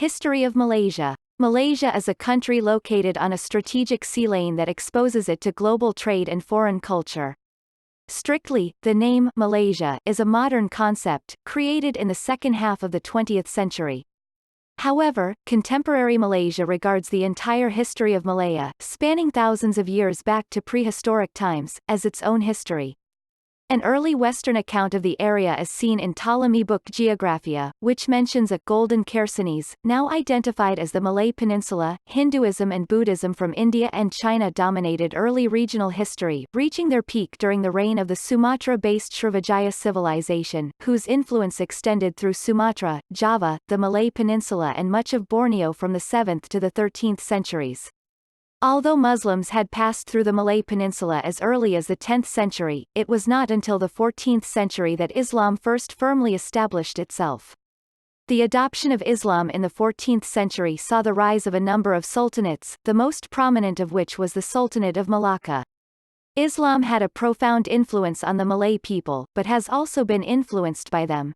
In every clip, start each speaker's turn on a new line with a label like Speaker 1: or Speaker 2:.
Speaker 1: History of Malaysia. Malaysia is a country located on a strategic sea lane that exposes it to global trade and foreign culture. Strictly, the name Malaysia is a modern concept, created in the second half of the 20th century. However, contemporary Malaysia regards the entire history of Malaya, spanning thousands of years back to prehistoric times, as its own history. An early Western account of the area is seen in Ptolemy book Geographia, which mentions a golden Chersonese, now identified as the Malay Peninsula. Hinduism and Buddhism from India and China dominated early regional history, reaching their peak during the reign of the Sumatra-based Srivijaya civilization, whose influence extended through Sumatra, Java, the Malay Peninsula and much of Borneo from the 7th to the 13th centuries. Although Muslims had passed through the Malay Peninsula as early as the 10th century, it was not until the 14th century that Islam first firmly established itself. The adoption of Islam in the 14th century saw the rise of a number of sultanates, the most prominent of which was the Sultanate of Malacca. Islam had a profound influence on the Malay people, but has also been influenced by them.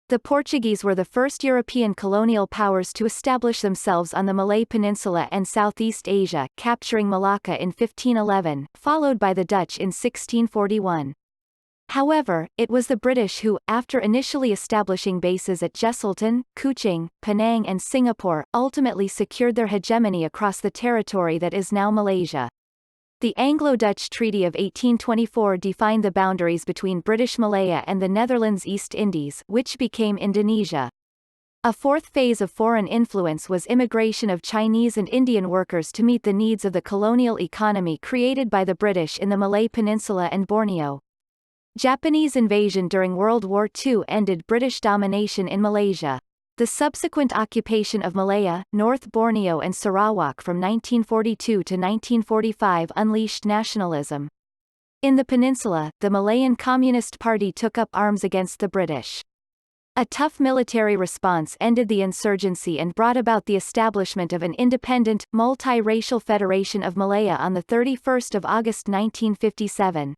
Speaker 1: The Portuguese were the first European colonial powers to establish themselves on the Malay Peninsula and Southeast Asia, capturing Malacca in 1511, followed by the Dutch in 1641. However, it was the British who, after initially establishing bases at Jesselton, Kuching, Penang and Singapore, ultimately secured their hegemony across the territory that is now Malaysia. The Anglo-Dutch Treaty of 1824 defined the boundaries between British Malaya and the Netherlands East Indies, which became Indonesia. A fourth phase of foreign influence was immigration of Chinese and Indian workers to meet the needs of the colonial economy created by the British in the Malay Peninsula and Borneo. Japanese invasion during World War II ended British domination in Malaysia. The subsequent occupation of Malaya, North Borneo and Sarawak from 1942 to 1945 unleashed nationalism. In the peninsula, the Malayan Communist Party took up arms against the British. A tough military response ended the insurgency and brought about the establishment of an independent, multi-racial Federation of Malaya on 31 August 1957.